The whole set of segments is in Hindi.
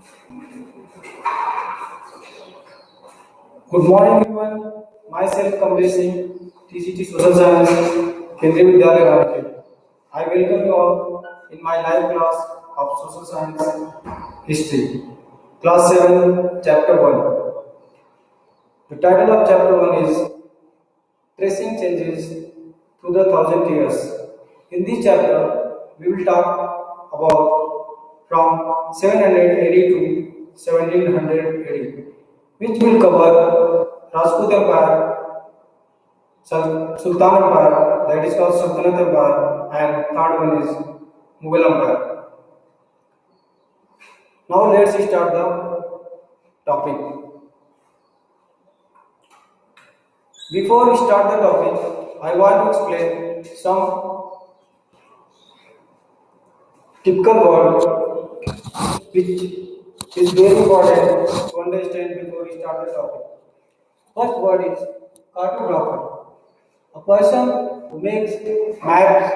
Good morning, everyone. Myself, Kamlesh Singh, TCT Social Science, Kendriya Vidyalaya, Rajkot. I welcome you all in my live class of Social Science History, Class 7, Chapter 1. The title of Chapter 1 is Tracing Changes Through the Thousand Years. In this chapter, we will talk about from 700 AD to 1700 AD, which will cover Rajput Empire, Sultan Empire, that is called Sultanate Empire, and third one is Mughal Empire. Now let's start the topic. Before we start the topic, I want to explain some typical words which is very important to understand before we start the topic. First word is cartographer. A person who makes maps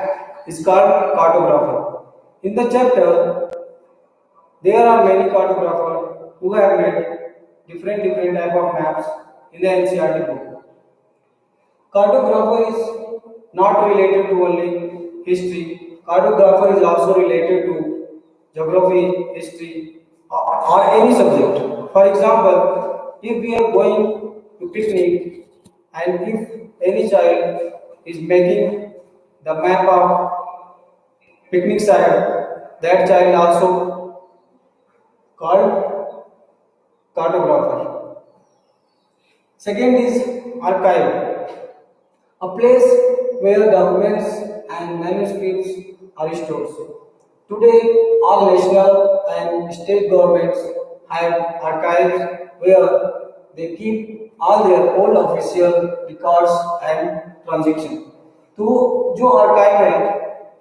is called cartographer. In the chapter, there are many cartographers who have made different type of maps in the NCERT book. Cartographer is not related to only history. Cartographer is also related to geography, history, or any subject. For example, if we are going to picnic and if any child is making the map of picnic site, that child also called cartographer. Second is archive, a place where documents and manuscripts are stored. Today, all national and state governments have archives where they keep all their old official records and transactions. तो जो archive है,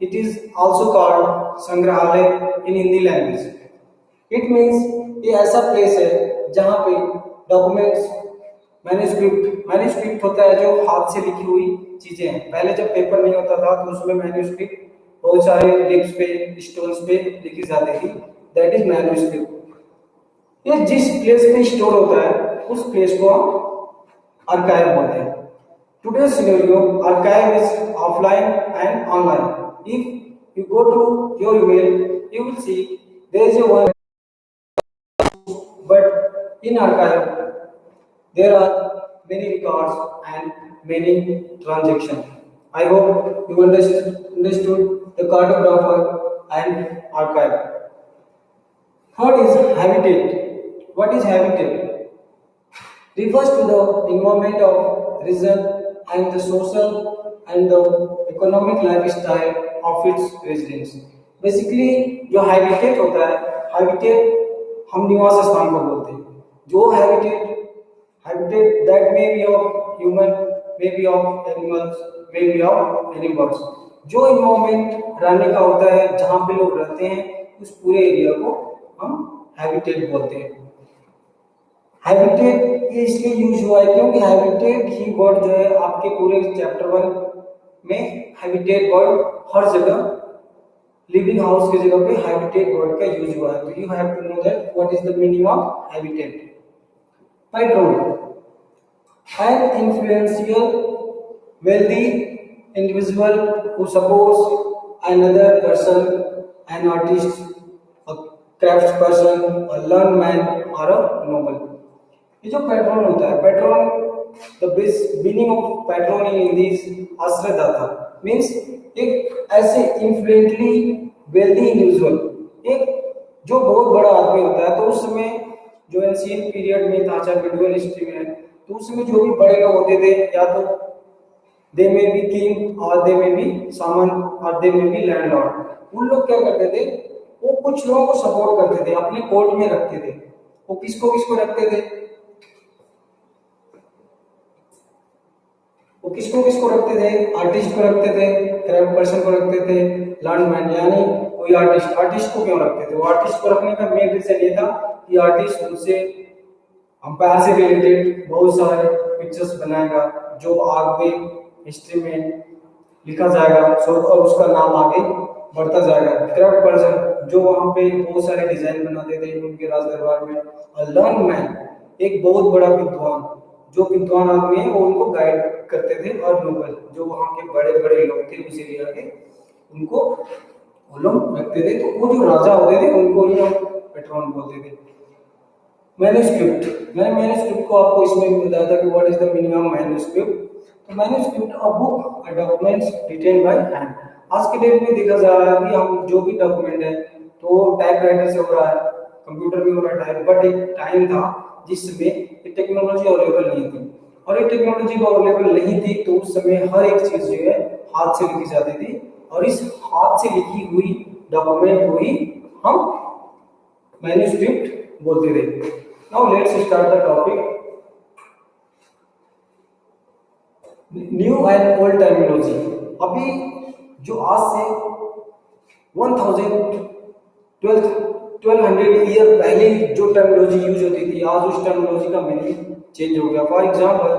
it is also called संग्रहालय in Hindi language. It means ये ऐसा place है जहाँ पे डॉक्यूमेंट्स मैन्यूस्क्रिप्ट होता है जो हाथ से लिखी हुई चीजें हैं. पहले जब पेपर नहीं होता था तो उसमें मैन्यूस्क्रिप्ट बहुत सारे लिप्स पे स्टोन्स पे लिखी जाती थी. That is manuscript. ये जिस प्लेस पे स्टोर होता है उस प्लेस को हम आर्काइव बोलते हैं. Today's scenario, archive is offline and online. If you go to your email, you will see there is a one, but in archive there are many records and many transactions. I hope you understood the cartographer and archive. Third is habitat. What is habitat? Refers to the environment of region and the social and the economic lifestyle of its residents. Basically जो habitat होता है, habitat हम निवास स्थान को बोलते हैं. जो habitat that may be of human, may be of animals, may be of any birds. जो इन्वायरमेंट रहने का होता है जहाँ पे लोग रहते हैं उस पूरे एरिया को हम हैबिटेट बोलते हैं. हैबिटेट ये इसलिए यूज हुआ है क्योंकि हैबिटेट ही वर्ड जो है आपके पूरे चैप्टर 1 में हैबिटेट वर्ड हर जगह लिविंग हाउस की जगह पे हैबिटेट वर्ड का यूज हुआ है. तो you have to know that what is the meaning of habitat. Patron, an influential wealthy individual who supports another person, an artist, a craftsperson, a learned man or a noble. ये जो पैट्रॉन होता है, patron the meaning of patron in Hindi आश्रयदाता. मीन्स एक ऐसे इन्फ्लुएंटली वेल्दी इंडिविजुअल, एक जो बहुत बड़ा आदमी होता है. तो उस समय जो एंशिएंट पीरियड में था, चाहे मिडिवल हिस्ट्री में है, तो उसमें जो भी बड़े लोग होते थे या तो दे में बी किंग और दे में बी सामन और दे में बी लैंडलॉर्ड. उन लोग क्या करते थे, वो कुछ लोगों को सपोर्ट करते थे, अपने कोर्ट में रखते थे. वो किसको रखते थे, वो किसको रखते थे, आर्टिस्ट को रखते थे, क्राफ्ट पर्सन को रखते थे, लर्न मैन यानी कोई आर्टिस्ट को क्यों रखते थे. वो आर्टिस्ट को रखने का मेन रीजन ये था कि आर्टिस्ट उनसे अंपायर से रिलेटेड बहुत सारे पिक्चर्स बनाएगा जो आगे हिस्ट्री में लिखा जाएगा और उसका नाम आगे बढ़ता जाएगा। क्राफ्ट पर्सन जो वहाँ पे बहुत सारे डिजाइन बनाते थे उनके राज दरबार में। लर्न मैन एक बहुत बड़ा विद्वान, जो विद्वान आदमी है वो उनको गाइड करते थे। और नोबल जो वहाँ के बड़े बड़े लोग थे उस एरिया के, उनको वो लोग रखते थे। तो वो जो राजा होते थे उनको ही हम पेट्रॉन बोलते थे। मैन्युस्क्रिप्ट, मैंने मैन्युस्क्रिप्ट को आपको इसमें भी बताया था कि what is the meaning of manuscript. तो manuscript a book a documents written by hand. आज के डेट में देखा जा रहा है कि हम जो भी डॉक्यूमेंट है तो टाइपराइटर से हो रहा है, कंप्यूटर में हो रहा है टाइप। बट एक टाइम था जिसमें ये टेक्नोलॉजी अवेलेबल नहीं थी, और ये टेक्नोलॉजी को अवेलेबल नहीं थी तो उस समय हर एक चीज जो है हाथ से लिखी जाती थी। और इस हाथ से लिखी हुई डॉक्यूमेंट को ही हम मैन्युस्क्रिप्ट बोलते थे। Now let's start the topic. New and old terminology. अभी जो आज से 1000 1200 ईयर पहले जो टर्मिनोलॉजी यूज होती थी, आज उस टर्मिनोलॉजी का मीनिंग चेंज हो गया। For example,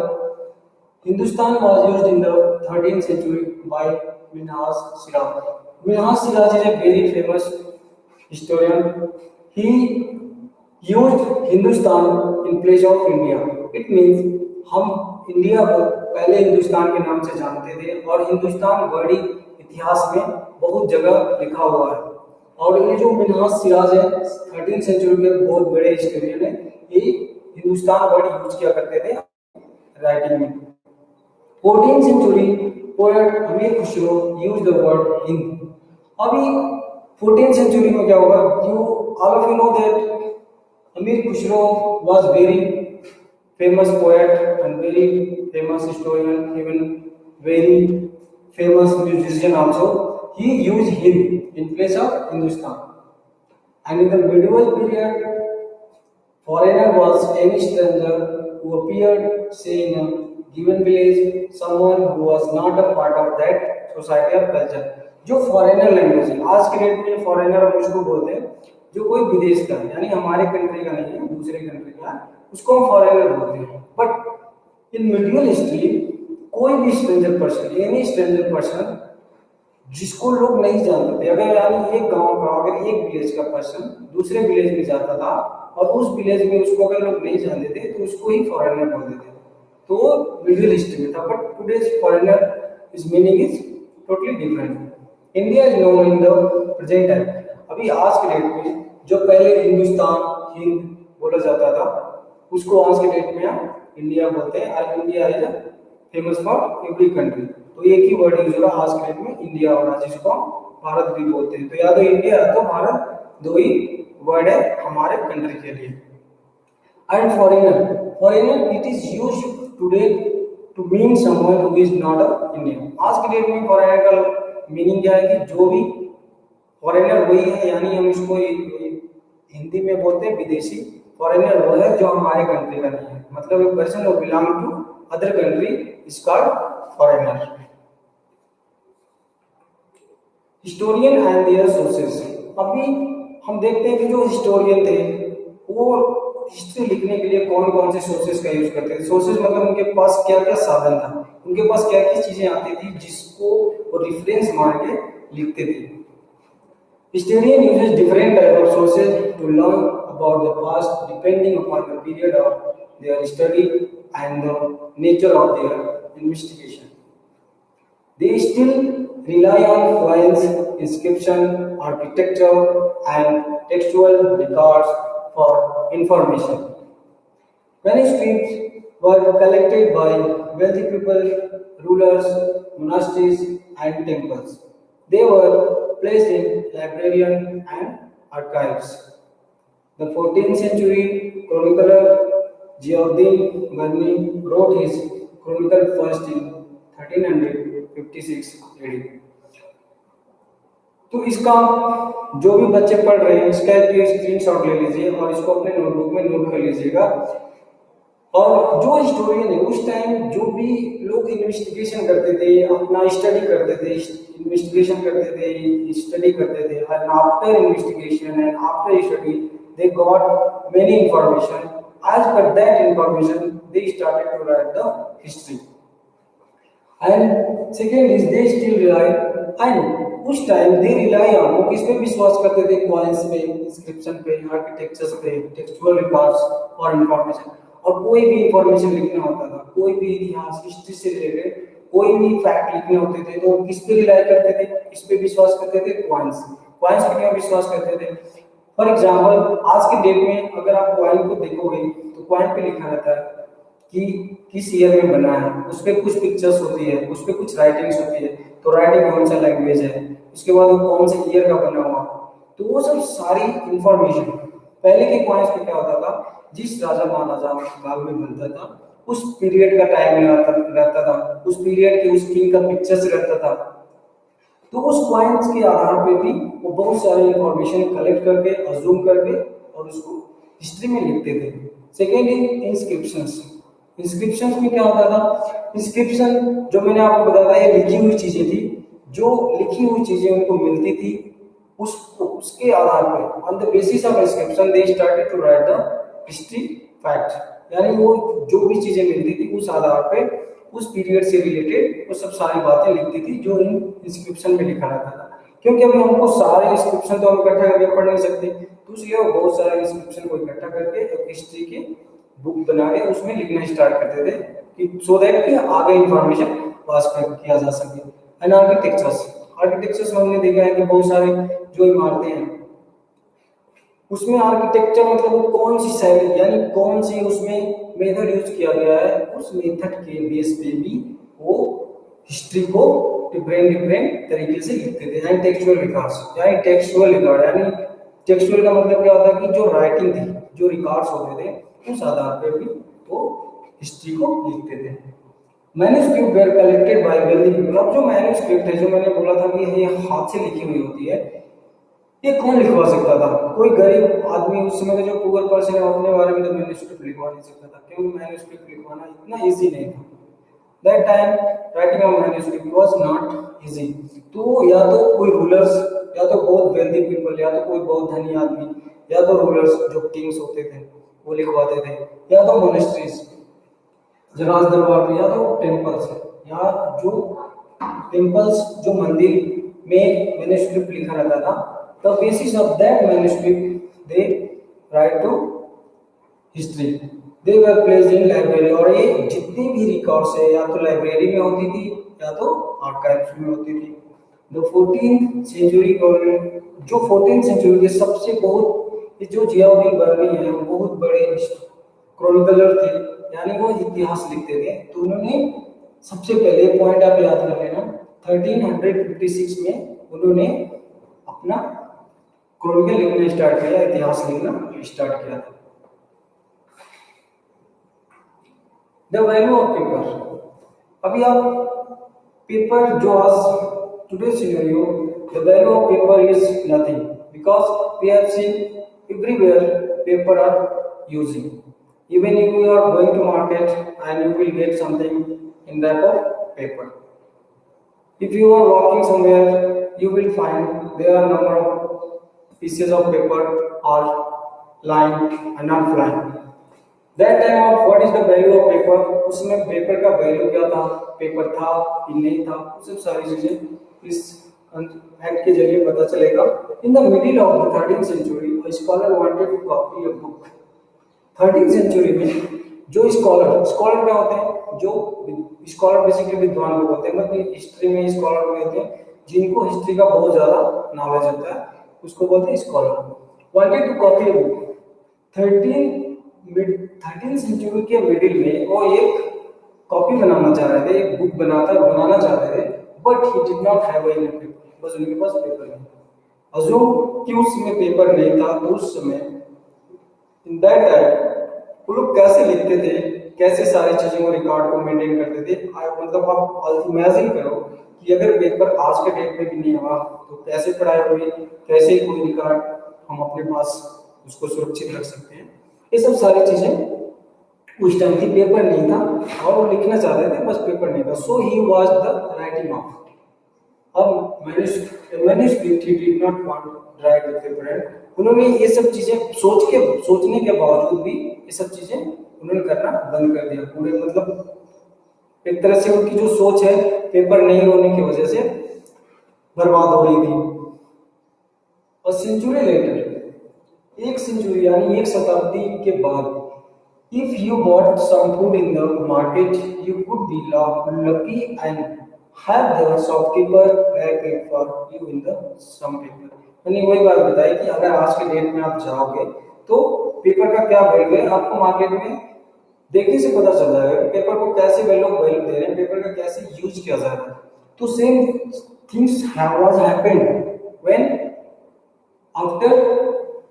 Hindustan was used in the 13th century by Minhas Siraj. Minhas Siraj is a very famous historian. He used Hindustan in place of India. It means हम इंडिया को पहले हिंदुस्तान के नाम से जानते थे, और हिंदुस्तान वर्ड इतिहास में बहुत जगह लिखा हुआ है। और ये जो मिन्हाज सिराज है 13th सेंचुरी के बहुत बड़े हिस्टोरियन है, ये हिंदुस्तान वर्ड यूज किया करते थे राइटिंग में। 14th century poet अमीर Khusro use the word Hind. अभी 14th century में क्या होगा, you all of you know that अमीर Khusro was very famous poet and very famous historian, even very famous musician also. He used Hind in place of Hindustan. And in the medieval period, foreigner was any stranger who appeared, say, in a given village, someone who was not a part of that society or culture. जो फॉरेनर लैंग्वेज है आज के डेट में, फॉरेनर हम उसको बोलते हैं जो कोई विदेश का है, यानी हमारे कंट्री का नहीं है, दूसरे कंट्री का है, उसको हम फॉरेनर बोलते हैं। बट इन मिडियल हिस्ट्री कोई भी stranger person, any stranger person जिसको लोग नहीं जानते थे, अगर यानी एक गांव का, अगर एक विलेज का पर्सन दूसरे विलेज में जाता था और उस विलेज में उसको अगर लोग नहीं जानते थे तो उसको ही फॉरेनर बोलते थे। तो वो मिडिल ईस्ट में था। But today's foreigner is meaning is totally different. India is known in the present time. अभी आज के डेट में जो पहले हिंदुस्तान, हिंद बोला जाता था, उसको आज के डेट में हम इंडिया बोलते हैं। और India is famous for every country. तो एक ही वर्ड यूज होगा आज के डेट में, इंडिया, और जिसको हम भारत भी बोलते हैं। तो या तो इंडिया या तो भारत, दो ही वर्ड है हमारे कंट्री के लिए। And foreigner it is used today to mean someone who is not a Indian. आज के डेट में फॉरेनर का मीनिंग क्या है कि जो भी फॉरेनर वही है, यानी हम इसको हिंदी में बोलते हैं विदेशी। फॉरेनर वो है जो हमारे कंट्री का नहीं है, मतलब एक person who belong to other country is called foreigner. Historian and their sources. अभी हम देखते हैं कि जो हिस्टोरियन थे वो हिस्ट्री लिखने के लिए कौन कौन से सोर्सेस का यूज करते थे। सोर्सेस मतलब उनके पास क्या क्या साधन था, उनके पास क्या क्या चीजें आती थी जिसको वो रिफरेंस मान के लिखते थे। Historian uses different type of sources to learn about the past depending upon the period of their study and the nature of their investigation. They still rely on coins, inscription, architecture, and textual records for information. Manuscripts were collected by wealthy people, rulers, monasteries, and temples. They were placed in librarians and archives. The 14th century chronicler Ziauddin Ghazni wrote his chronicle first in 1356 AD। तो इसका जो भी बच्चे पढ़ रहे हैं इसका एक स्क्रीनशॉट ले लीजिए और इसको अपने नोटबुक में नोट कर लीजिएगा। और जो हिस्टोरियन है उस टाइम जो भी लोग इन्वेस्टिगेशन करते थे, अपना स्टडी करते थे, इन्वेस्टिगेशन करते थे, स्टडी करते थे, and after investigation and after study they got many information. As per that information they started to write the history. And second is they still rely, and उस टाइम दे रिलाई ऑन, वो किस पे विश्वास करते थे, कॉइन्स पे, इंस्क्रिप्शन पे, आर्किटेक्चर्स पे, टेक्सचुअल रिकॉर्ड्स और इंफॉर्मेशन। और कोई भी इंफॉर्मेशन लिखना होता था, कोई भी इतिहास हिस्ट्री से रिलेटेड कोई भी फैक्ट लिखने होते थे तो किस पे रिलाई करते थे, किस पे विश्वास करते थे, कॉइन्स। कॉइन्स पे क्यों विश्वास करते थे? फॉर एग्जाम्पल आज के डेट में अगर आप कॉइन को देखोगे तो कॉइन पे लिखा रहता है कि किस ईयर में बना है, उस पर कुछ पिक्चर्स होती है, उस पर कुछ राइटिंग्स होती है, तो राइटिंग कौन सा लैंग्वेज है, उसके बाद वो कौन से ईयर का बना हुआ, तो वो सब सारी इंफॉर्मेशन पहले के कॉइन्स पे क्या होता था, जिस राजा महाराजा काल में बनता था उस पीरियड का टाइम रहता था, उस पीरियड के उस किंग का पिक्चर्स रहता था, तो उस कॉइन्स के आधार पे भी वो बहुत सारी इंफॉर्मेशन कलेक्ट करके अज्यूम करके और उसको हिस्ट्री में लिखते थे। Second is inscriptions. इंस्क्रिप्शंस में क्या होता था, इंस्क्रिप्शन जो मैंने आपको बताया था ये लिखी हुई चीजें थी, जो लिखी हुई चीजें उनको मिलती थी उसको उसके आधार पर on the basis of inscription they started to write the history fact, यानी वो जो भी चीजें मिलती थी उस आधार पे उस पीरियड से रिलेटेड वो सब सारी बातें लिखती थी जो इन इंस्क्रिप्शन में लिखा रहता था। क्योंकि अभी हमको सारे इंस्क्रिप्शन तो हम इकट्ठा करके पढ़ नहीं सकते, तो इसलिए वो बहुत सारे इंस्क्रिप्शन को इकट्ठा करके एक हिस्ट्री की बुक बना के उसमें लिखना स्टार्ट करते थे कि सो दैट कि आगे इंफॉर्मेशन पास किया जा सके। एंड आर्किटेक्चर्स, आर्किटेक्चर्स में हमने देखा है कि बहुत सारे जो इमारतें हैं उसमें आर्किटेक्चर मतलब वो कौन सी शैली यानी कौन सी उसमें मेथड यूज किया गया है, उस मेथड के बेस पे भी वो हिस्ट्री को डिफरेंट डिफरेंट तरीके से लिखते थे। यानी टेक्सचुअल रिकॉर्ड्स, यानी टेक्सचुअल रिकॉर्ड, यानी टेक्सचुअल का मतलब क्या होता है कि जो राइटिंग थी, जो रिकॉर्ड्स होते थे उस आधार पर भी वो हिस्ट्री को लिखते थे। Manuscript were collected by wealthy people. अब जो मैन्युस्क्रिप्ट है, जो मैंने बोला था कि ये हाथ से लिखी हुई होती है, ये कौन लिखवा सकता था? कोई गरीब आदमी उस समय का जो पुअर पर्सन है अपने बारे में तो मैन्युस्क्रिप्ट लिखवा नहीं सकता था, क्योंकि मैन्युस्क्रिप्ट लिखवाना इतना इजी नहीं था। That time writing of manuscript was not easy. तो या तो कोई रूलर्स, या तो बहुत वेल्दी पीपल, या तो कोई बहुत धनी आदमी, या तो रूलर्स जो किंग्स होते थे वो लिखवाते थे, या तो मोनेस्ट्रीज राज दरबार, या तो टेम्पल्स, या जो टेम्पल्स जो मंदिर में मैन्युस्क्रिप्ट लिखा रहता था, the basis of that manuscript they write to history, they were placed in library। और ये जितनी भी रिकॉर्ड्स है या तो लाइब्रेरी में होती थी या तो आर्काइव्स में होती थी। द 14th सेंचुरी गवर्नमेंट, जो 14th सेंचुरी के सबसे बहुत जो जियाउद्दीन बर्नी है वो बहुत बड़े क्रॉनिकलर थे, यानी वो इतिहास लिखते थे। तो उन्होंने सबसे पहले पॉइंट आप याद कर लेना, 1356 में उन्होंने अपना क्रॉनिकल लिखना स्टार्ट किया, इतिहास लिखना स्टार्ट किया था। The value of paper. अभी आप पेपर जो आज today scenario, the value of paper is nothing because we have seen everywhere paper are using. Even if you are going to market and you will get something in that of paper. If you are walking somewhere, you will find there are number of pieces of paper are lying and not flying. That time of what is the value of paper? उसमें पेपर का वैल्यू क्या था, पेपर था कि नहीं था, सब सारी चीजें इस एक्ट के जरिए पता चलेगा। In the middle of the 13th century, a scholar wanted to copy a book। 13th century में जो स्कॉलर क्या होते हैं, जो स्कॉलर बेसिकली विद्वान लोग होते हैं, मतलब हिस्ट्री में स्कॉलर लोग होते हैं जिनको हिस्ट्री का बहुत ज्यादा नॉलेज होता है, उसको बोलते हैं scholar. Wanted to copy a book. 13th century के मिडिल में वो एक कॉपी बनाना चाह रहे थे, एक बुक बनाना चाह रहे थे, but he did not have any paper, बस उनके पास पेपर नहीं। अजूम कि उस समय पेपर नहीं था, तो उस समय इन दैट टाइम वो लोग कैसे लिखते थे, कैसे सारी चीजों को रिकॉर्ड को मेंटेन करते थे। मतलब आप इमेजिन करो कि अगर पेपर आज के डेट में भी नहीं हुआ तो कैसे पढ़ाई हुई, कैसे कोई रिकॉर्ड हम अपने पास उसको सुरक्षित रख सकते हैं। ये सब सारी चीजें उस टाइम थी, पेपर नहीं था और वो लिखना चाहते थे, बस पेपर नहीं था। So he was the writing of अब manuscript he did not want to write with paper. उन्होंने ये सब चीजें सोचने के बावजूद भी ये सब चीजें उन्होंने करना बंद कर दिया। पूरे मतलब एक तरह से उनकी जो सोच है पेपर नहीं होने की वजह से बर्बाद हो रही थी। और सेंचुरी लेटर, एक सेंचुरी यानी एक शताब्दी के बाद, if you bought some food in the market you could be lucky and have the shopkeeper back it for you in the some paper. मैंने वही बात बताई कि अगर आज के डेट में आप जाओगे तो पेपर का क्या वैल्यू है आपको मार्केट में देखने से पता चल जाएगा कि पेपर को कैसे वैल्यू दे रहे हैं, पेपर का कैसे यूज किया जा रहा है। तो same things was happened when after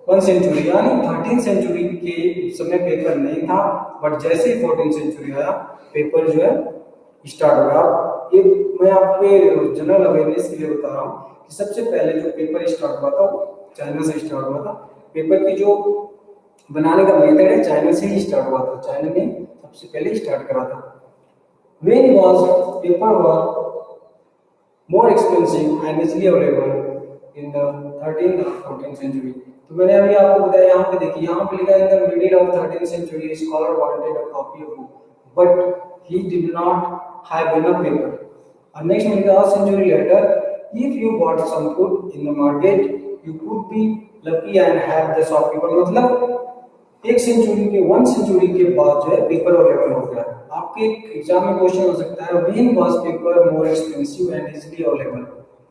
1 century यानी 13 सेंचुरी के समय पेपर नहीं था, बट जैसे ही 14 सेंचुरी आया पेपर जो है स्टार्ट हो गया। ये मैं आपके जनरल अवेयरनेस के लिए बता रहा हूँ कि सबसे पहले जो पेपर स्टार्ट हुआ था वो चाइना से स्टार्ट हुआ था। पेपर की जो बनाने का मेथड है चाइना से ही स्टार्ट हुआ था, चाइना ने सबसे पहले स्टार्ट करा था। When was paper was more expensive and easily available in the 13th or 14th century। तो मैंने अभी आपको बताया, यहाँ पे देखिए, यहाँ पे लिखा है in the middle of 13th century scholar wanted a copy of book but he did not have enough paper। और नेक्स्ट में लिखा century later if you bought some food in the market you could be lucky and have the shopkeeper। मतलब एक सेंचुरी के 1 सेंचुरी के बाद जो है पेपर अवेलेबल हो गया। आपके एग्जाम में क्वेश्चन हो सकता है when was paper more expensive and easily available.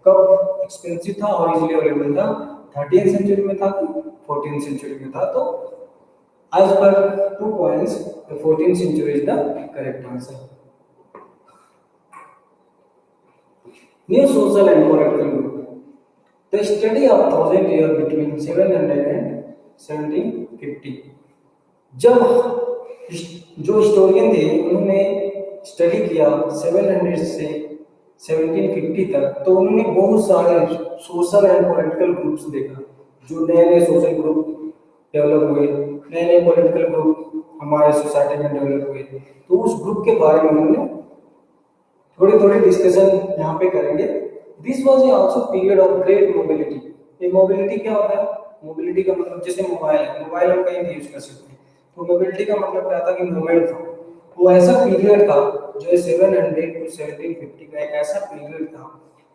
कब एक्सपेंसिव था और इजीली अवेलेबल था, 13 सेंचुरी में था कि 14 सेंचुरी में था। तो as per 2 points the 14 century is the correct answer. New social and political group, the study of 1000 year between 700 and 1750। जब जो हिस्टोरियन थे उन्होंने स्टडी किया 700 से 1750 तक, तो उन्होंने बहुत सारे सोशल एंड पॉलिटिकल ग्रुप्स देखा, जो नए नए सोशल ग्रुप डेवलप हुए, नए नए पॉलिटिकल ग्रुप हमारे सोसाइटी में डेवलप हुए। तो उस ग्रुप के बारे में उन्होंने थोड़ी थोड़ी डिस्कशन यहाँ पे करेंगे। This was also period of great mobility. ये मोबिलिटी क्या होता है, मोबिलिटी का मतलब जैसे मोबाइल है, मोबाइल हम कहीं भी यूज कर सकते हैं, तो मोबिलिटी का मतलब क्या था कि मूवमेंट था। वो ऐसा पीरियड था जो 700 टू 1750 का एक ऐसा पीरियड था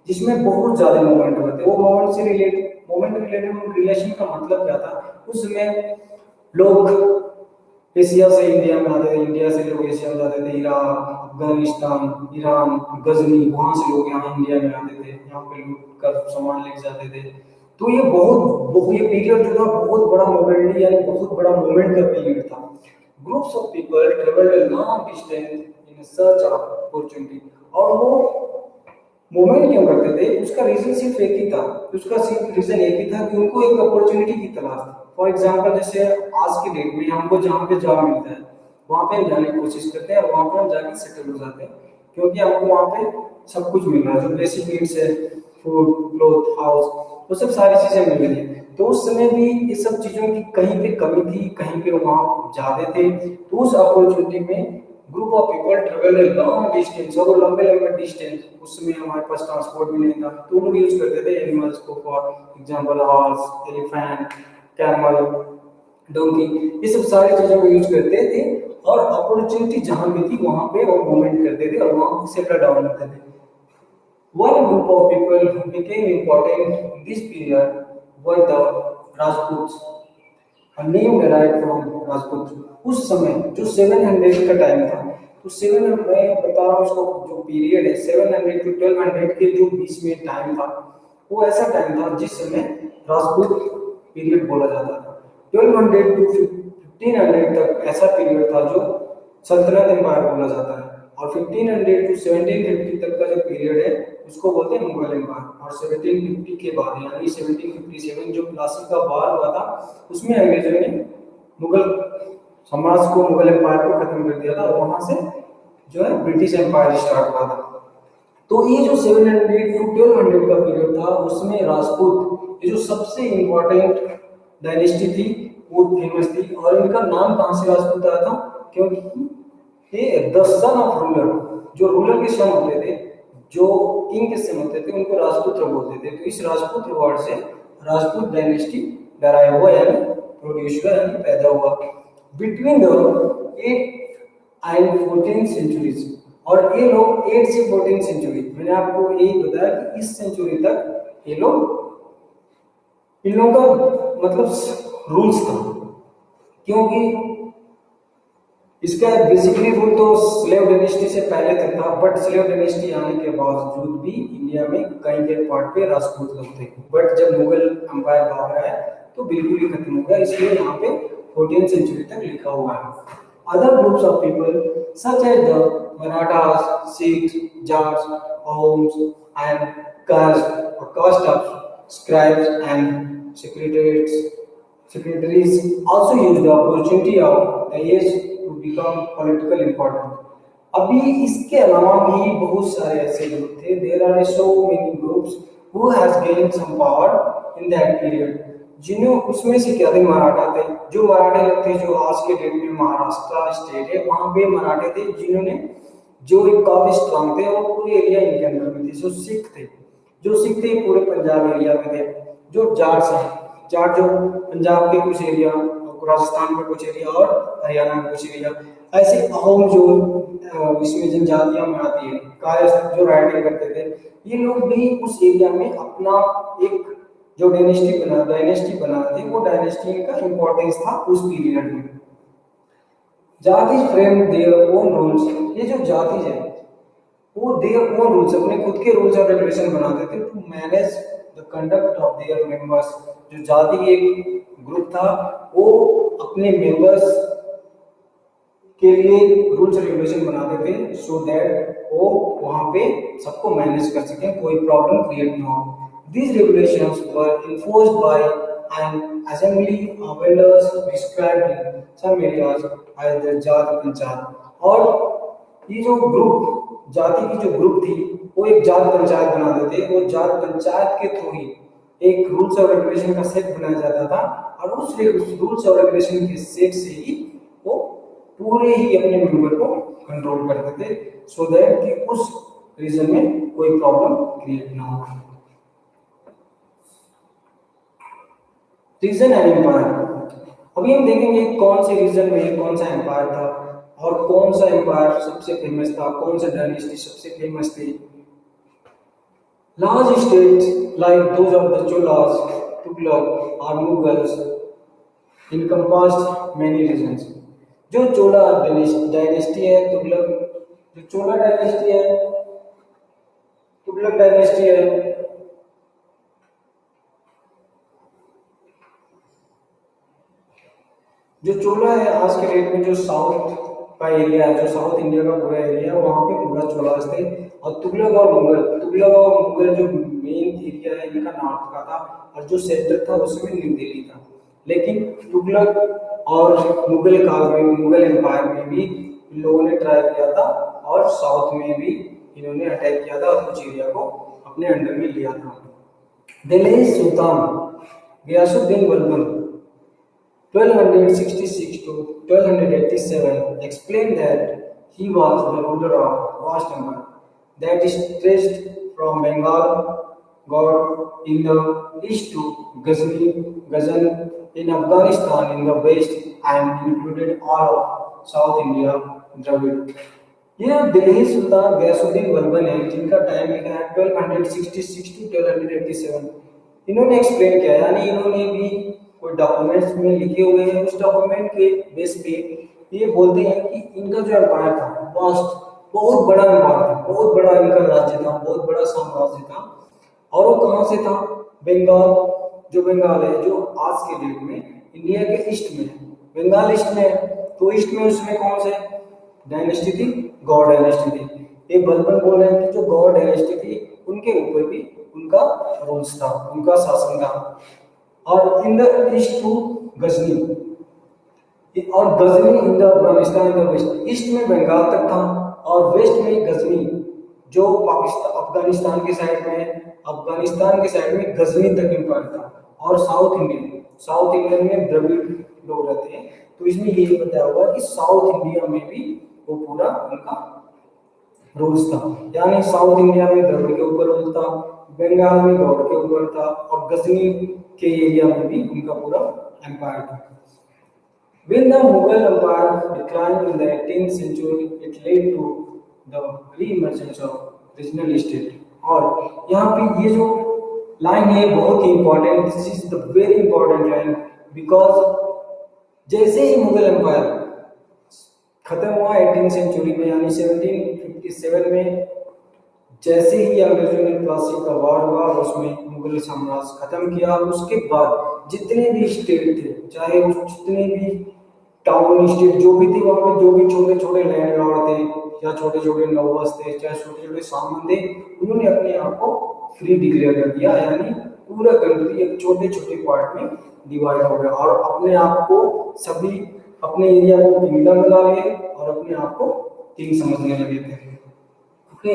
जिसमें बहुत ज्यादा मूवमेंट हुए थे। वो मूवमेंट रिलेटेड रिलेशन का मतलब क्या था, उस समय लोग एशिया से इंडिया में आते थे, इंडिया से लोग एशिया में जाते थे, इराक, अफगानिस्तान, ईरान, गजनी, वहां से लोग यहाँ इंडिया में आते थे, यहाँ पे लूट कर सामान लेके जाते थे। तो ये पीरियड जो था बहुत बड़ा मोबिलिटी यानी बहुत बड़ा मूवमेंट का पीरियड था। Groups of people travelled a long distance in search of opportunity. और वो मूवमेंट क्यों करते थे, उसका रीजन सिर्फ एक ही था, उसका सिर्फ रीजन एक ही था कि उनको एक अपॉर्चुनिटी की तलाश थी। फॉर एग्जांपल जैसे आज की डेट में हमको जहाँ पे जॉब मिलता है वहाँ पे हम जाने की कोशिश करते हैं और वहाँ पे हम जाके सेटल हो जाते हैं, क्योंकि हमको वहाँ पे सब कुछ मिल रहा है, जो बेसिक नीड्स है, फूड, क्लोथ, हाउस, वो सब सारी चीजें मिल रही है। तो उस समय भी ये सब चीजों की कहीं पे कमी थी, कहीं पे वहाँ ज्यादा थे। तो उस अपॉर्चुनिटी में group of people travel long distance, और लंबे लंबे डिस्टेंस, उस समय हमारे पास ट्रांसपोर्ट भी नहीं था, तो लोग यूज करते थे एनिमल्स को, for example horse, elephant, camel, donkey, ये सब सारी चीजों को यूज करते थे। और अपॉर्चुनिटी जहां भी थी वहां पे वो मूवमेंट करते थे और वहां सेटल डाउन करते थे। One group of people who became important in this period were the Rajputs, a name derived from Rajput। उस समय जो 700 का टाइम था, तो 700 मैं बता रहा हूँ इसको, जो पीरियड है 700 टू 1200 के जो बीच में टाइम था, वो ऐसा टाइम था जिस समय राजपूत पीरियड बोला जाता था। 1200 टू 1500 तक ऐसा पीरियड था जो सल्तनत एम्पायर बोला जाता है, और 1500 टू 1750 तक का जो पीरियड है उसको बोलते हैं मुगल एम्पायर। और 1750 के बाद यानी 1757 जो प्लासी का वार हुआ था उसमें अंग्रेजों ने मुगल समाज को, मुगल एम्पायर को खत्म कर दिया था, और वहां से जो है ब्रिटिश एम्पायर स्टार्ट हुआ था। तो ये जो 700 टू 1200 का पीरियड था उसमें राजपूत, ये जो सबसे इम्पोर्टेंट डायनेस्टी थी वो फेमस थी। और इनका नाम कहाँ से राजपूत आया था, क्योंकि ये द सन ऑफ रूलर, जो रूलर के सन होते थे, जो किंग के सन होते थे, उनको राजपुत्र बोलते थे। तो इस राजपुत्र वर्ड से राजपूत डायनेस्टी डराइव हुआ यानी प्रोड्यूस हुआ यानी पैदा हुआ। बिटवीन द 8 एंड 14 सेंचुरीज, और ये लोग 8 से 14 सेंचुरी, मैंने आपको यही बताया कि इस सेंचुरी तक ये लोग, इन लोगों का मतलब रूल्स था। क्योंकि इसका बेसिकली रूल तो स्लेव डायनेस्टी से पहले तक था, बट स्लेव डायनेस्टी आने के बावजूद भी इंडिया में कई कई पार्ट पे राजपूत लोग थे, बट जब मुगल अंपायर भाग रहा है तो बिल्कुल ही खत्म हो गया, इसलिए यहाँ पे 14th सेंचुरी तक लिखा हुआ है। Other groups of people such as the Marathas, Sikhs, Jats, ahoms and caste of scribes and secretaries also use the opportunity of the age to become political important. अभी इसके अलावा भी बहुत सारे ऐसे ग्रुप थे, there are so many groups who has gained some power in that period, जिन्हों उसमें से क्या थे, मराठा थे। जो मराठे लोग थे, जो आज के डेट में महाराष्ट्र स्टेट है वहां पे मराठे थे, जिन्होंने जो एक काफी स्ट्रांग थे और पूरे एरिया इनके अंदर में थे। जो सिख थे, जो सिख थे पूरे पंजाब एरिया में थे। जो जाट्स हैं, जाट जो पंजाब के कुछ एरिया, राजस्थान के कुछ एरिया और हरियाणा के कुछ एरिया, ऐसे अहोम जो इसमें जनजातियां में आती है, कायस्थ जो राइटिंग करते थे, ये लोग भी उस एरिया में अपना एक जो डायनेस्टी बना थे, वो डायनेस्टी का इंपॉर्टेंस था उस पीरियड में। जाति फ्रेम देयर ओन रूल्स, ये जो जाति है वो देयर ओन रूल्स, अपने खुद के रूल्स और रेगुलेशन बनाते थे to manage the conduct of their members. जो जाति एक ग्रुप था वो अपने मेंबर्स के लिए रूल्स रेगुलेशन बनाते थे, सो दैट वो वहां पे सबको मैनेज कर सकें, कोई प्रॉब्लम क्रिएट ना हो। These regulations were enforced by an assembly of elders described in some areas as the जात पंचायत। और ये जो ग्रुप, जाति की जो ग्रुप थी, वो एक जात पंचायत बनाते थे। वो जात पंचायत के थ्रू ही एक रूल्स और रेगुलेशन का सेट बनाया जाता था, और उस रूल्स और रेगुलेशन के सेट से ही वो पूरे ही अपने मेंबर को कंट्रोल करते थे, सो दैट कि उस रीजन में कोई प्रॉब्लम क्रिएट ना हो। रीजन एंड एम्पायर, अभी हम देखेंगे कौन से रीजन में कौन सा एम्पायर था और कौन सा एम्पायर सबसे फेमस था, कौन सा डायनेस्टी सबसे फेमस थी। Large state like those of the Cholas, Tughlaq और मुगल्स encompassed many regions। जो चोला डायनेस्टी है, तुगलक जो चोला डायनेस्टी है, तुगलक डायनेस्टी है, जो चोला है आज के डेट में जो साउथ का एरिया है, जो साउथ इंडिया का पूरा एरिया है, वहां पे पूरा चोलास थे। और तुगलक और मुगल जो मेन एरिया है इनका नॉर्थ का था, और जो सेंटर था उसमें न्यू दिल्ली था। लेकिन तुगलक और मुगल काल में, मुगल एम्पायर में भी इन लोगों ने ट्राई किया था, और साउथ में भी इन्होंने अटैक किया था और कुछ एरिया को अपने अंडर में लिया था। दिल्ली सुल्तान Ghiyasuddin Balban 1266 to 1287 explained that he was the ruler of vast empire that stretched from Bengal God in the east to Ghazan in Afghanistan in the west and included all of South India, Dravid। ये दिल्ली सुल्तान गयासुद्दीन बलबन है, जिनका टाइम लिखा है 1266 to 1287। इन्होंने एक्सप्लेन किया, यानी इन्होंने भी कोई डॉक्यूमेंट्स में लिखे हुए हैं, उस डॉक्यूमेंट के बेस पे ये बोलते हैं कि इनका जो एम्पायर था वास्ट, बहुत बड़ा एम्पायर था, बहुत बड़ा इनका राज्य था, बहुत बड़ा साम्राज्य था। और वो कहाँ से था? बंगाल, जो बंगाल है जो आज के डेट में इंडिया के ईस्ट में है, बंगाल ईस्ट में है, तो ईस्ट में उसमें कौन से डायनेस्टी थी? गौड़ डायनेस्टी थी। ये बलबन बोल रहे हैं कि जो गौड़ डायनेस्टी थी उनके ऊपर भी उनका रूल्स था, उनका शासन था। और in the east to Ghazni, और Ghazni in the Afghanistan in the west, east में बंगाल तक था और वेस्ट में गजनी जो पाकिस्तान अफगानिस्तान के साइड में, अफगानिस्तान के साइड में गजनी तक एम्पायर था। और साउथ इंडियन में द्रविड़ लोग रहते हैं, तो इसमें ये बताया हुआ कि साउथ इंडिया में भी वो पूरा उनका रूल्स था, यानी साउथ इंडिया में द्रविड़ के ऊपर रूल था, बंगाल में गौड़ के ऊपर था, और गजनी के एरिया में भी उनका पूरा एम्पायर था। When the Mughal Empire declined in the 18th century, it led to the reemergence of regional state. और यहाँ पे ये जो लाइन है बहुत ही important, this is the very important line, because जैसे ही मुगल एम्पायर खत्म हुआ 18 सेंचुरी में यानी 1757 में, जैसे ही अंग्रेजों ने प्लासी का वार हुआ उसमें मुगल साम्राज्य खत्म किया, उसके बाद जितने भी स्टेट थे, चाहे उस जितने भी टाउन स्टेट जो भी थे, वहां पे जो भी छोटे छोटे लैंडलॉर्ड थे या छोटे छोटे नवाब थे, चाहे छोटे छोटे सामान थे, उन्होंने अपने आप को फ्री डिक्लेयर कर दिया, यानी पूरा कंट्री एक छोटे छोटे पार्ट में डिवाइड हो गया और अपने आप को सभी अपने एरिया को किंगडम बना लिए और अपने आप को किंग समझने लगे थे। Okay,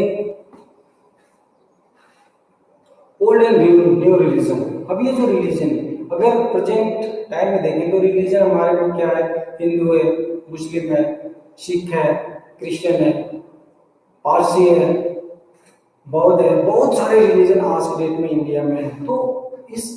old and new religion. अब ये जो रिलीजन है, अगर प्रेजेंट टाइम में देखें तो रिलीजन हमारे में क्या है, हिंदू है, मुस्लिम है, सिख है, क्रिश्चियन है, पारसी है, बौद्ध है, बहुत सारे रिलीजन आज के डेट में इंडिया में है। तो इस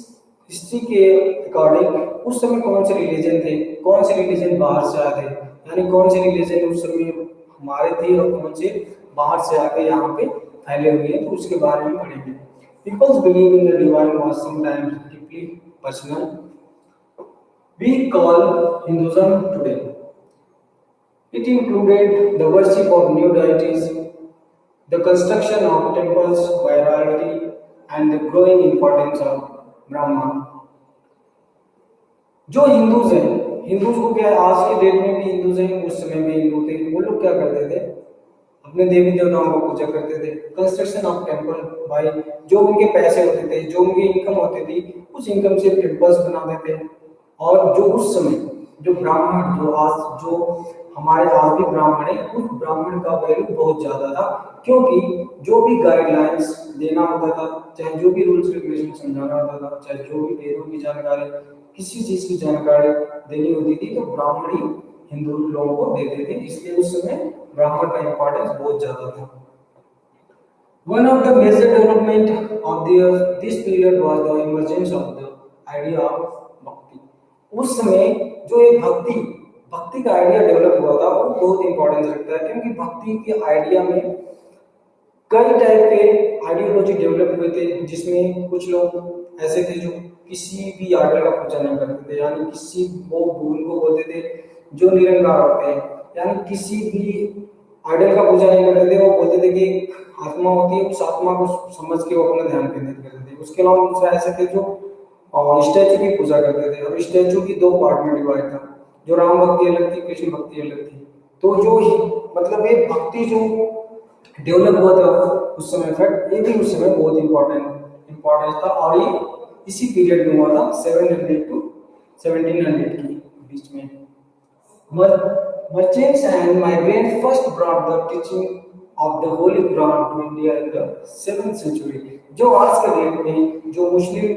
हिस्ट्री के अकॉर्डिंग उस समय कौन से रिलीजन थे, कौन से रिलीजन बाहर से आए थे, यानी कौन से रिलीजन उस समय हमारे थे और कौन से बाहर से आके यहाँ पे फैले हुए हैं, तो उसके बारे में पढ़ेंगे। People's belief in the divine was sometimes deeply personal. We call Hinduism today. It included the worship of new deities, the construction of temples, virality, and the growing importance of Brahma. जो हिंदूज हैं, हिंदूज को क्या है, आज के डेट में भी हिंदूज हैं, उस समय में हिंदू थे, वो लोग क्या करते थे, अपने देवी देवताओं को पूजा करते थे। कंस्ट्रक्शन ऑफ टेम्पल, भाई जो उनके पैसे होते थे, जो उनकी इनकम होती थी, उस इनकम से टेम्पल्स बनाते थे। और जो उस समय जो ब्राह्मण, जो आज जो हमारे आज भी ब्राह्मण है, उस ब्राह्मण का वैल्यू बहुत ज्यादा था, क्योंकि जो भी गाइडलाइंस देना होता था, चाहे जो भी रूल्स रेगुलेशन समझाना होता था, चाहे जो भी वेदों की जानकारी, किसी चीज की जानकारी देनी होती थी, तो ब्राह्मण ही हिंदू लोगों को देते थे, इसलिए उस समय ब्राह्मण का इंपॉर्टेंस बहुत ज्यादा था। One of the major development of this period was the emergence of the idea of bhakti. उस समय जो एक भक्ति भक्ति का आइडिया डेवलप हुआ था, वो बहुत इंपॉर्टेंस रखता है, क्योंकि भक्ति के आइडिया में कई टाइप के आइडियोलॉजी डेवलप हुए थे, जिसमें कुछ लोग ऐसे थे जो किसी भी आइडल का पूजा नहीं करते थे, यानी किसी वो उनको बोलते थे जो निरंकार होते हैं, यानी किसी भी आइडल का पूजा नहीं करते थे, वो बोलते थे कि आत्मा होती है, उस आत्मा को समझ के वो अपना ध्यान केंद्रित करते थे। उसके अलावा दूसरा ऐसे थे जो स्टैचू की पूजा करते थे, और स्टैचू की दो पार्ट में डिवाइड था, जो राम भक्ति अलग थी, कृष्ण भक्ति अलग थी। तो जो मतलब ये भक्ति जो डेवलप हुआ था उस समय, फैक्ट ये भी उस समय बहुत इम्पोर्टेंट था, और ये इसी पीरियड में हुआ था 700 टू 1700 के बीच में। Merchants and migrants first brought the teaching of the Holy Quran to India in the 7th century. जो आज के डेट में जो मुस्लिम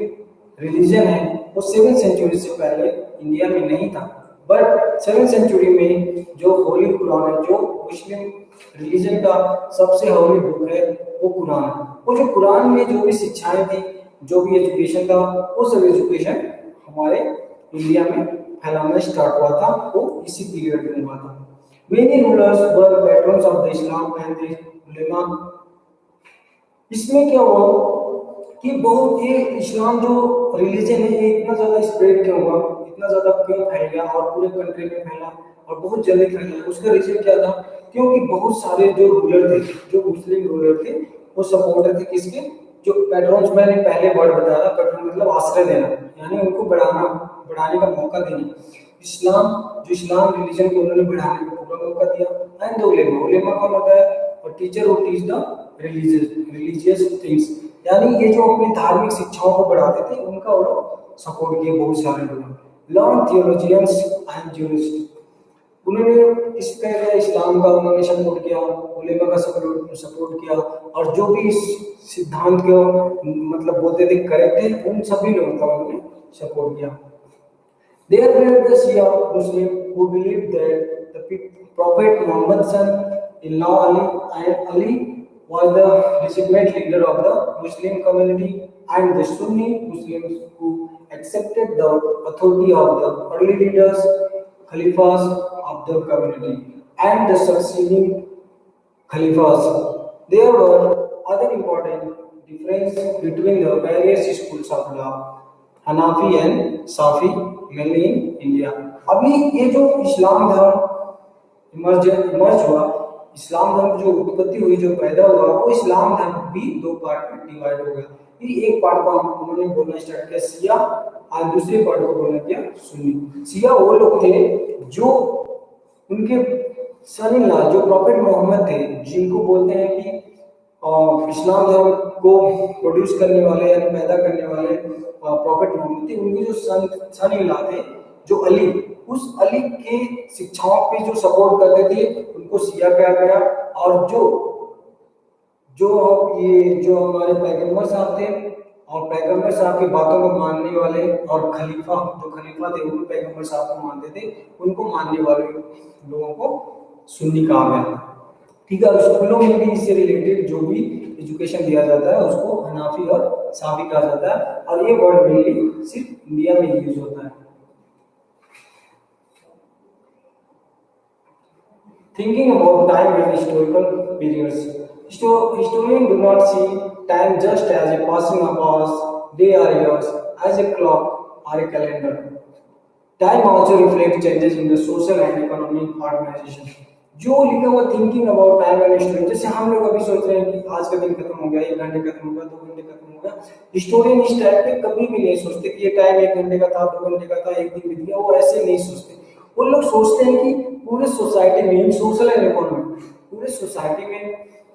रिलीजन है, वो 7th सेंचुरी से पहले इंडिया में नहीं था, बट 7th सेंचुरी में जो होली कुरान है, जो मुस्लिम रिलीजन का सबसे होली बुक है, वो कुरान है। वो जो कुरान में जो भी शिक्षाएं थी, जो भी एजुकेशन था, वो सब एजुकेशन हमारे इंडिया में फैलाना स्टार्ट हुआ था, वो इसी पीरियड में हुआ था। Many rulers were patrons of the Islam and the ulema. इसमें क्या हुआ कि बहुत ये इस्लाम जो रिलीजन है, ये इतना ज्यादा स्प्रेड क्यों हुआ, इतना ज्यादा क्यों फैल गया और पूरे कंट्री में फैला और बहुत जल्दी फैला, उसका रीजन क्या था, क्योंकि बहुत सारे जो रूलर थे, जो मुस्लिम रूलर थे, वो सपोर्टर थे किसके, जो पैट्रॉन्स, मैंने पहले वर्ड बताया था, पैट्रॉन मतलब आश्रय देना, यानी उनको बढ़ाने का मौका देना। इस्लाम जो इस्लाम रिलीजन को उन्होंने बढ़ाने का पूरा मौका दिया। एंड उलेमा, उलेमा कौन होता है, और teacher who teach the religious things, यानी ये जो अपनी धार्मिक शिक्षाओं को बढ़ाते थे, उनका वो लोग सपोर्ट किए बहुत सारे लोग। लॉर्ड थियोलॉजियंस एंड ज्यूरिस्ट, उन्होंने इस तरह इस्लाम का उन्होंने सपोर्ट किया, उलेमा का सपोर्ट किया, और जो भी इस सिद्धांत को मतलब बोलते थे करेक्ट है, उन सभी लोगों का उन्होंने सपोर्ट किया। There were the Shia Muslims who believed that the Prophet Muhammad's son-in-law Ali was the legitimate leader of the Muslim community, and the Sunni Muslims who accepted the authority of the early leaders, Khalifas of the community, and the succeeding Khalifas. There were other important differences between the various schools of law, Hanafi and Safi, mainly in India. अभी ये जो इस्लाम धर्म इमर्ज हुआ, इस्लाम धर्म जो उत्पत्ति हुई, जो पैदा हुआ, वो इस्लाम धर्म भी दो पार्ट में डिवाइड हो गया। फिर एक पार्ट को उन्होंने बोलना स्टार्ट किया शिया, और दूसरे पार्ट को बोलना किया सुन्नी। शिया वो लोग थे जो उनके सन इन लॉ जो प्रॉफेट मोहम्मद थे, जिनको बोलते हैं कि इस्लाम धर्म को प्रोड्यूस करने वाले यानी पैदा करने वाले प्रॉफेट मोहम्मद थे, उनके जो सन इन लॉ थे, जो अली, उस अली के शिक्षाओं पे जो सपोर्ट करते थे उनको शिया कहा गया। और जो जो ये जो हमारे पैगंबर साहब थे और पैगंबर साहब की बातों को मानने वाले, और खलीफा जो खलीफा थे वो पैगंबर साहब को मानते थे, उनको मानने वाले लोगों को सुन्नी कहा गया। ठीक है, स्कूलों में भी इससे रिलेटेड जो भी एजुकेशन दिया जाता है उसको हनाफी और साफी कहा जाता है, और ये वर्ड मेनली सिर्फ इंडिया में यूज होता है। Thinking about time and historical periods, historians do not see time just as a passing of hours, day or years, as a clock or a calendar. Time also reflects changes in the social and economic organization. जो लिखा हुआ thinking about time and history, जैसे हम लोग अभी सोच रहे हैं कि आज का दिन खत्म हो गया, 1 घंटे खत्म हो गया, 2 घंटे खत्म हो गया, हिस्टोरियन इस टाइप पे कभी भी नहीं सोचते कि ये टाइम 1 घंटे का था, 2 घंटे का था, एक दिन बीत गया, वो ऐसे नहीं सोचते। वो लोग सोचते हैं कि पूरे सोसाइटी में, सोशल एंड इकोनॉमिक, पूरे सोसाइटी में,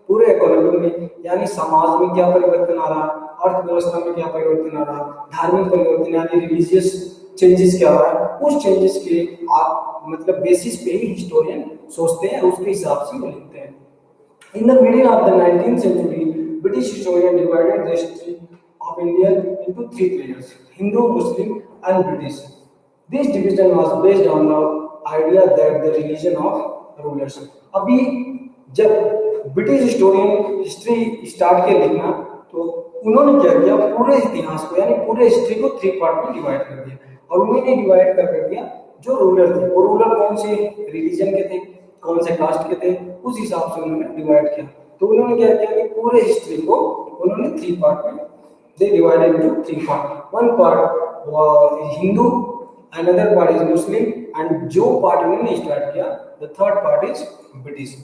पूरे इकोनॉमी में, यानी समाज में क्या परिवर्तन आ रहा, अर्थव्यवस्था में क्या परिवर्तन आ रहा, धार्मिक परिवर्तन यानी रिलीजियस चेंजेस क्या हो रहा है, उस चेंजेस के मतलब बेसिस पे ही हिस्टोरियन सोचते हैं, उसके हिसाब से वो लिखते हैं। In the middle of the 19th century, British historian divided the history of India into 3 periods: Hindu, Muslim, and British. This division was based on the idea that the religion of rulers. अभी जब ब्रिटिश हिस्टोरियन हिस्ट्री स्टार्ट किया लिखना, तो उन्होंने क्या किया, पूरे इतिहास को यानी पूरे हिस्ट्री को 3 पार्ट में डिवाइड कर दिया, और उन्होंने डिवाइड कर दिया जो रूलर थे, वो रूलर कौन से रिलीजन के थे, कौन से कास्ट के थे, उस हिसाब से उन्होंने डिवाइड किया। तो उन्होंने क्या किया कि पूरे हिस्ट्री को उन्होंने 3 पार्ट में they divided into 3 part. One part Hindu, another part is Muslim, and जो पार्ट उन्होंने स्टार्ट किया, the third part is British।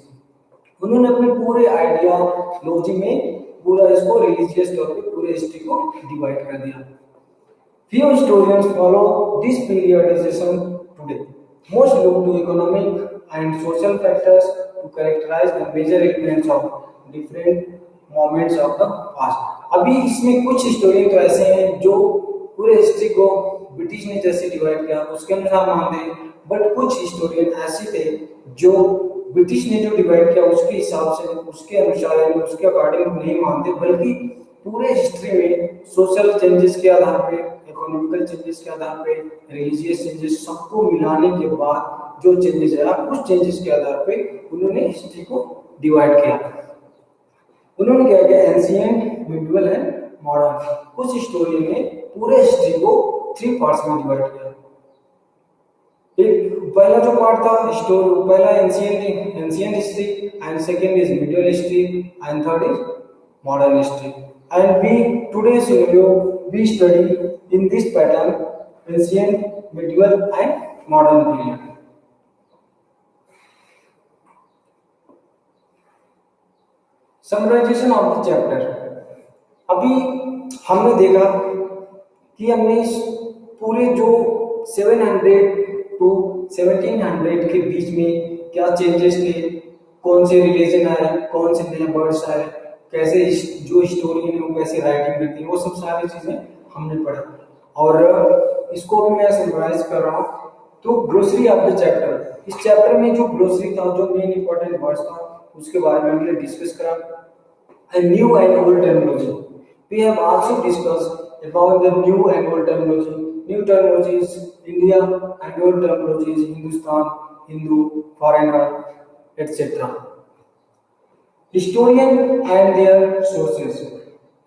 उन्होंने अपने पूरे आइडियोलॉजी में पूरा इसको रिलीजियस तौर पे पूरे हिस्ट्री को डिवाइड कर दिया। Few historians follow this periodization today. Most look to economic and social factors to characterize the major events of different moments of the past. अभी इसमें कुछ हिस्टोरियन तो ऐसे हैं जो पूरे हिस्ट्री को ब्रिटिश ने जैसे डिवाइड किया उसके अनुसार मानते हैं, बट कुछ हिस्टोरियन ऐसे थे जो ब्रिटिश ने जो डिवाइड किया उसके हिसाब से, उसके अनुसार यानी उसके अकॉर्डिंग नहीं मानते, बल्कि पूरे हिस्ट्री में सोशल चेंजेस के आधार पे, इकोनॉमिकल चेंजेस के आधार पे, रिलीजियस चेंजेस, सबको मिलाने के बाद जो चेंजेस आया, उस चेंजेस के आधार पे उन्होंने हिस्ट्री को डिवाइड किया। उन्होंने क्या किया, एंशिएंट, मिडिवल एंड मॉडर्न। कुछ हिस्टोरियन ने पूरे हिस्ट्री को 3 पार्ट्स में डिवाइड किया। एक पहला जो पार्ट था हिस्टोरी, पहला ancient history, and second is medieval history, and third is modern history. And we today's video we study in this pattern ancient, medieval and modern period. Summarization of the chapter. अभी हमने देखा कि हमने इस पूरे जो 700 to 1700 के बीच में क्या चेंजेस थे, कौन से रिलीजन आए, कौन से नए वर्ड्स आए, कैसे जो हिस्टोरियन है वो कैसे राइटिंग करती है, वो सब सारी चीजें हमने पढ़ा। और इसको भी मैं समराइज कर रहा हूँ। तो ग्लोसरी ऑफ द चैप्टर, इस चैप्टर में जो ग्लोसरी था, जो मेन इंपॉर्टेंट वर्ड्स था, उसके बारे में हमने डिस्कस करा। And new and old terminology, we have also discussed about the new and old terminology. New terminologies India and old terminologies Hindustan, Hindu, foreigner, etcetera. Historian and their sources.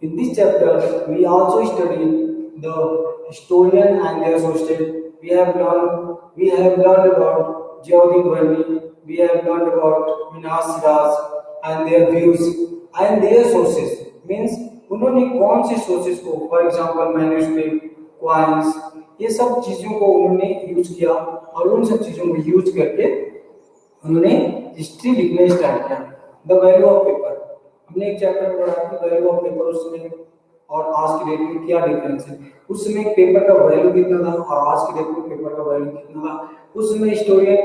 In this chapter, we also study the historian and their sources. We have learned about Jawahir Barni. We have learned about Minas Siras, and their views and their sources, means उन्होंने कौन से सोर्सेज को, फॉर एग्जांपल मैन्युस्क्रिप्ट, क्वाइंस, ये सब चीजों को उन्होंने यूज किया और उन सब चीजों को यूज करके उन्होंने हिस्ट्री लिखने स्टार्ट किया। द वैल्यू ऑफ पेपर, हमने एक चैप्टर में पढ़ा कि वैल्यू ऑफ पेपर उस समय और आज की डेट में क्या डिफरेंस है। उस समय पेपर का वैल्यू कितना था और आज की डेट में पेपर का वैल्यू कितना था। उस समय स्टोरियन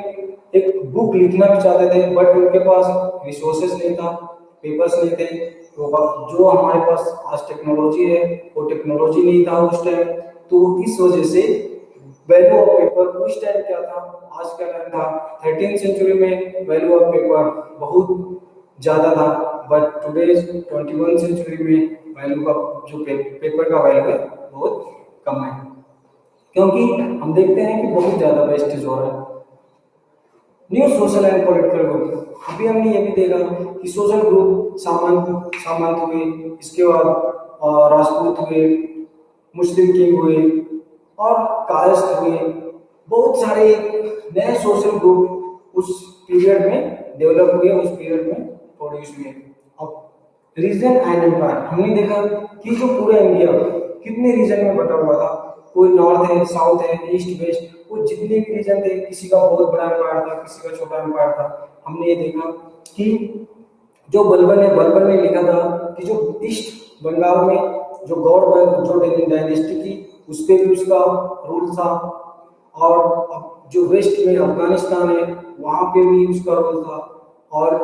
एक बुक लिखना भी चाहते थे बट उनके पास रिसोर्सेज नहीं था, पेपर्स नहीं थे। तो जो हमारे पास आज टेक्नोलॉजी है वो टेक्नोलॉजी नहीं था उस टाइम। तो इस वजह से वैल्यू ऑफ पेपर उस टाइम क्या था, आज का टाइम था 13th सेंचुरी में वैल्यू ऑफ पेपर बहुत ज्यादा था, बट टुडेज 21 सेंचुरी में वैल्यू का जो पेपर का वैल्यू है बहुत कम है, क्योंकि हम देखते हैं कि बहुत ज्यादा वेस्टेज हो रहा है। New social and political group, अभी हमने ये भी देखा कि सोशल ग्रुप सामंत हुए, इसके बाद राजपूत हुए, मुस्लिम किंग हुए और कायस्थ हुए। बहुत सारे नए सोशल ग्रुप उस पीरियड में डेवलप हुए, उस पीरियड में प्रोड्यूस हुए। अब रीजन एंड एम्पायर, हमने देखा कि जो पूरा इंडिया कितने रीजन में बटा हुआ था, कोई नॉर्थ है, साउथ है, ईस्ट वेस्ट, वो जितने भी रीजन थे, किसी का बहुत बड़ा एम्पायर था, किसी का छोटा एम्पायर था। हमने ये देखा कि जो बलबन ने लिखा था कि जो ईस्ट बंगाल में जो गौड़ जो डायनेस्टी थी उस पर भी उसका रूल था, और जो वेस्ट में अफगानिस्तान है वहां पे भी उसका रोल था, और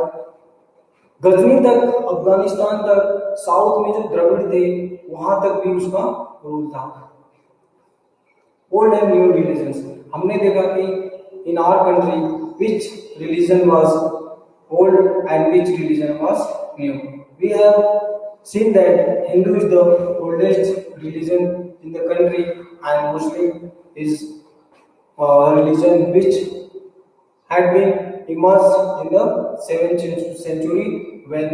गजनी तक, अफगानिस्तान तक, साउथ में जो द्रविड़ थे वहां तक भी उसका रूल था। ओल्ड एंड न्यू रिलीजन्स, हमने देखा कि in our country which religion was old and which religion was new. We have seen that Hindu is the oldest religion in the country and Muslim is a religion which had been emerged in the 7th century when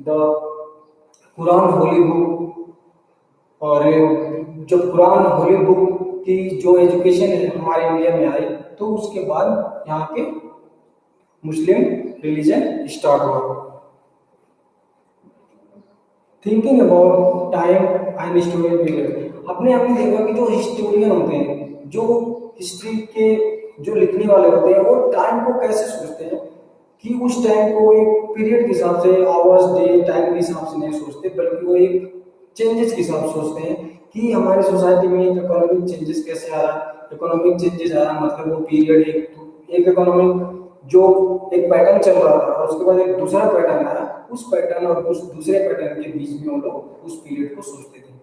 the Quran holy book, और जब कुरान होली बुक की जो एजुकेशन है हमारे इंडिया में आई तो उसके बाद यहाँ के मुस्लिम रिलीजन स्टार्ट हुआ। Thinking about time and historian period, हमने देखा कि जो हिस्टोरियन होते हैं, जो हिस्ट्री के जो लिखने वाले होते हैं, वो टाइम को कैसे सोचते हैं कि उस टाइम को एक पीरियड के हिसाब से, आवर्स डे टाइम के हिसाब से नहीं सोचते, बल्कि वो एक चेंजेस के हिसाब से सोचते हैं कि हमारी सोसाइटी में इकोनॉमिक चेंजेस कैसे आ रहा है। इकोनॉमिक चेंजेस आ रहा है मतलब वो पीरियड एक इकोनॉमिक जो एक पैटर्न चल रहा था और उसके बाद एक दूसरा पैटर्न आया, उस पैटर्न और उस दूसरे पैटर्न के बीच में वो लोग उस पीरियड को सोचते थे।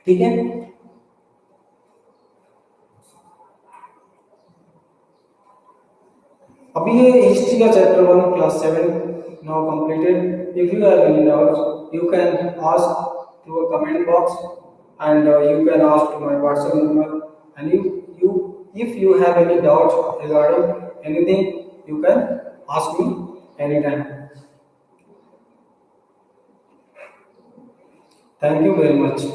ठीक है, अभी ये हिस्ट्री का chapter 1 class 7 now completed. If you have any doubts you can ask through a comment box and you can ask to my WhatsApp number, and if you have any doubts regarding anything you can ask me anytime. Thank you very much.